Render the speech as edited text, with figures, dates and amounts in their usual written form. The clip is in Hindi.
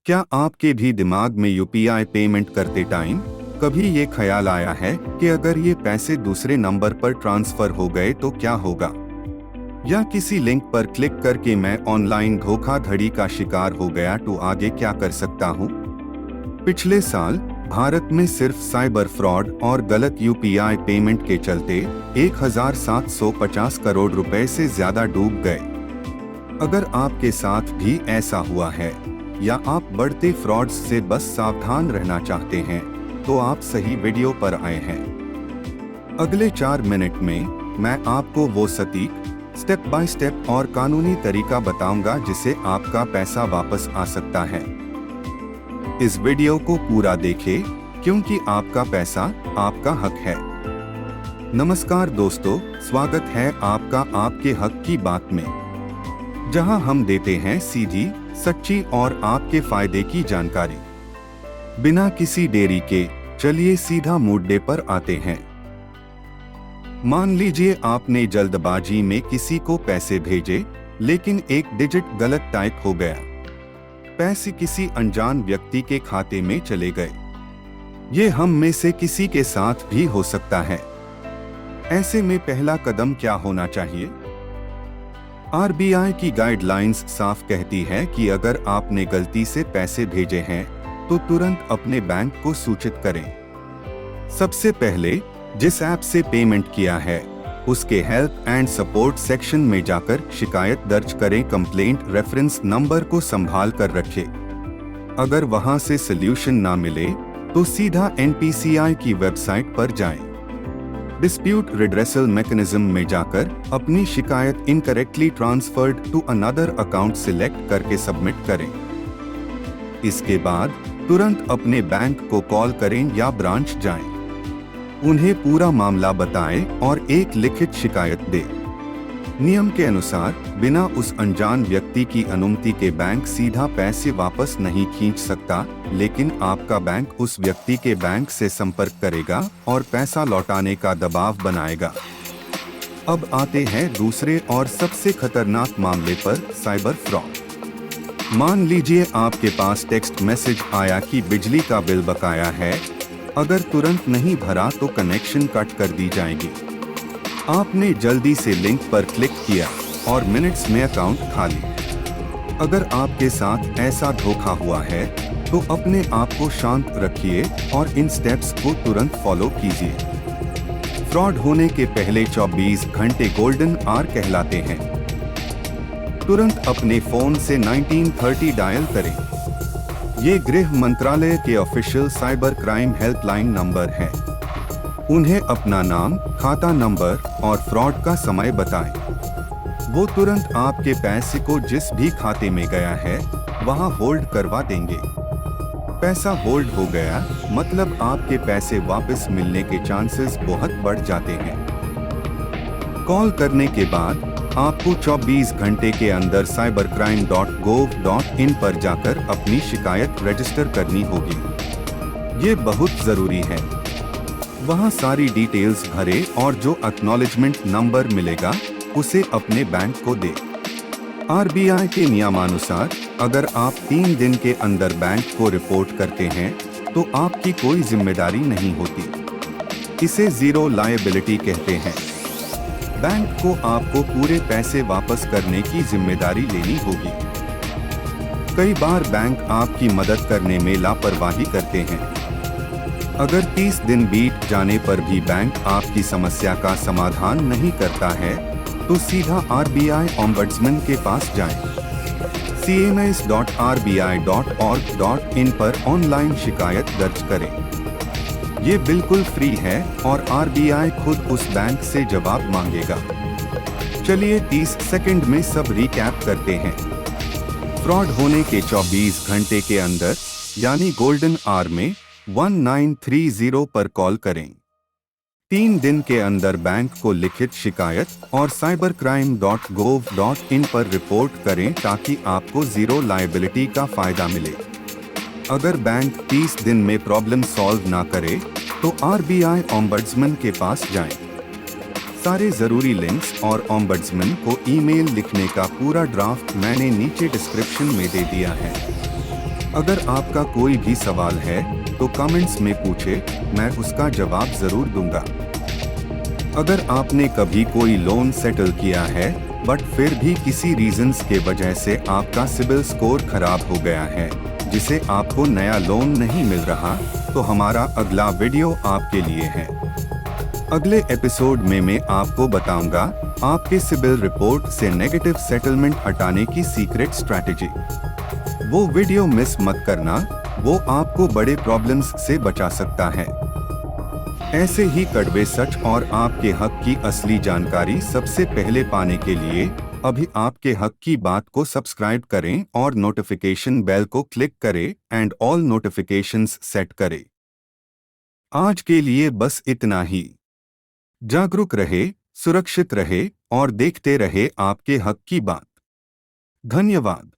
क्या आपके भी दिमाग में यूपीआई पेमेंट करते टाइम कभी ये ख्याल आया है कि अगर ये पैसे दूसरे नंबर पर ट्रांसफर हो गए तो क्या होगा? या किसी लिंक पर क्लिक करके मैं ऑनलाइन धोखाधड़ी का शिकार हो गया तो आगे क्या कर सकता हूँ? पिछले साल भारत में सिर्फ साइबर फ्रॉड और गलत यूपीआई पेमेंट के चलते 1750 करोड़ रुपए से ज्यादा डूब गए। अगर आपके साथ भी ऐसा हुआ है या आप बढ़ते फ्रॉड्स से बस सावधान रहना चाहते हैं तो आप सही वीडियो पर आए हैं। अगले 4 मिनट में मैं आपको वो सटीक स्टेप बाय स्टेप और कानूनी तरीका बताऊंगा जिससे आपका पैसा वापस आ सकता है। इस वीडियो को पूरा देखें क्योंकि आपका पैसा आपका हक है। नमस्कार दोस्तों, स्वागत है आपका आपके हक की बात में, जहां हम देते हैं सीधी, सच्ची और आपके फायदे की जानकारी। बिना किसी देरी के चलिए सीधा मुद्दे पर आते हैं। मान लीजिए आपने जल्दबाजी में किसी को पैसे भेजे, लेकिन एक डिजिट गलत टाइप हो गया। पैसे किसी अनजान व्यक्ति के खाते में चले गए। ये हम में से किसी के साथ भी हो सकता है। ऐसे में पहला कदम क्या होना चाहिए? आरबीआई की गाइडलाइंस साफ कहती है कि अगर आपने गलती से पैसे भेजे हैं तो तुरंत अपने बैंक को सूचित करें। सबसे पहले जिस ऐप से पेमेंट किया है उसके हेल्प एंड सपोर्ट सेक्शन में जाकर शिकायत दर्ज करें। कंप्लेंट रेफरेंस नंबर को संभाल कर रखें। अगर वहां से सॉल्यूशन ना मिले तो सीधा एनपीसीआई की वेबसाइट पर जाएं। डिस्प्यूट रिड्रेसल मैकेनिज्म में जाकर अपनी शिकायत incorrectly transferred to another account select करके सबमिट करें। इसके बाद तुरंत अपने बैंक को कॉल करें या ब्रांच जाएं। उन्हें पूरा मामला बताएं और एक लिखित शिकायत दें। नियम के अनुसार बिना उस अनजान व्यक्ति की अनुमति के बैंक सीधा पैसे वापस नहीं खींच सकता, लेकिन आपका बैंक उस व्यक्ति के बैंक से संपर्क करेगा और पैसा लौटाने का दबाव बनाएगा। अब आते हैं दूसरे और सबसे खतरनाक मामले पर, साइबर फ्रॉड। मान लीजिए आपके पास टेक्स्ट मैसेज आया कि बिजली का बिल बकाया है, अगर तुरंत नहीं भरा तो कनेक्शन कट कर दी जाएगी। आपने जल्दी से लिंक पर क्लिक किया और मिनट्स में अकाउंट खाली। अगर आपके साथ ऐसा धोखा हुआ है तो अपने आप को शांत रखिए और इन स्टेप्स को तुरंत फॉलो कीजिए। फ्रॉड होने के पहले 24 घंटे गोल्डन आवर कहलाते हैं। तुरंत अपने फोन से 1930 डायल करें। ये गृह मंत्रालय के official cyber crime helpline number है। उन्हें अपना नाम, खाता नंबर और फ्रॉड का समय बताएं। वो तुरंत आपके पैसे को जिस भी खाते में गया है वहां होल्ड करवा देंगे। पैसा होल्ड हो गया मतलब आपके पैसे वापस मिलने के चांसेस बहुत बढ़ जाते हैं। कॉल करने के बाद आपको 24 घंटे के अंदर cybercrime.gov.in पर जाकर अपनी शिकायत रजिस्टर करनी होगी। ये बहुत जरूरी है। वहां सारी डिटेल्स भरे और जो एक्नॉलेजमेंट नंबर मिलेगा उसे अपने बैंक को दे। आरबीआई के नियमानुसार अगर आप 3 दिन के अंदर बैंक को रिपोर्ट करते हैं तो आपकी कोई जिम्मेदारी नहीं होती। इसे जीरो लायबिलिटी कहते हैं। बैंक को आपको पूरे पैसे वापस करने की जिम्मेदारी लेनी होगी। कई बार बैंक आपकी मदद करने में लापरवाही करते हैं। अगर 30 दिन बीत जाने पर भी बैंक आपकी समस्या का समाधान नहीं करता है तो सीधा आरबीआई ओम्बड्समैन के पास जाएं। cms.rbi.org.in पर ऑनलाइन शिकायत दर्ज करें। ये बिल्कुल फ्री है और आरबीआई खुद उस बैंक से जवाब मांगेगा। चलिए 30 सेकंड में सब रिकैप करते हैं। फ्रॉड होने के 24 घंटे के अंदर यानी गोल्डन आवर में 1930 पर कॉल करें। 3 दिन के अंदर बैंक को लिखित शिकायत और cybercrime.gov.in पर रिपोर्ट करें ताकि आपको जीरो लायबिलिटी का फायदा मिले। अगर बैंक 30 दिन में प्रॉब्लम सॉल्व ना करे तो आरबीआई ओम्बड्समैन के पास जाएं। सारे जरूरी लिंक्स और ओम्बड्समैन को ईमेल लिखने का पूरा ड्राफ्ट मैंने नीचे डिस्क्रिप्शन में दे दिया है। अगर आपका कोई भी सवाल है तो कमेंट्स में पूछे, मैं उसका जवाब जरूर दूंगा। अगर आपने कभी कोई लोन सेटल किया है बट फिर भी किसी रीजंस के वजह से आपका सिबिल स्कोर खराब हो गया है जिसे आपको नया लोन नहीं मिल रहा, तो हमारा अगला वीडियो आपके लिए है। अगले एपिसोड में मैं आपको बताऊंगा आपके सिबिल रिपोर्ट से नेगेटिव सेटलमेंट हटाने की सीक्रेट स्ट्रैटेजी। वो वीडियो मिस मत करना, वो आपको बड़े प्रॉब्लम्स से बचा सकता है। ऐसे ही कड़वे सच और आपके हक की असली जानकारी सबसे पहले पाने के लिए अभी आपके हक की बात को सब्सक्राइब करें और नोटिफिकेशन बेल को क्लिक करें एंड ऑल नोटिफिकेशंस सेट करें। आज के लिए बस इतना ही। जागरूक रहे, सुरक्षित रहे और देखते रहे आपके हक की बात। धन्यवाद।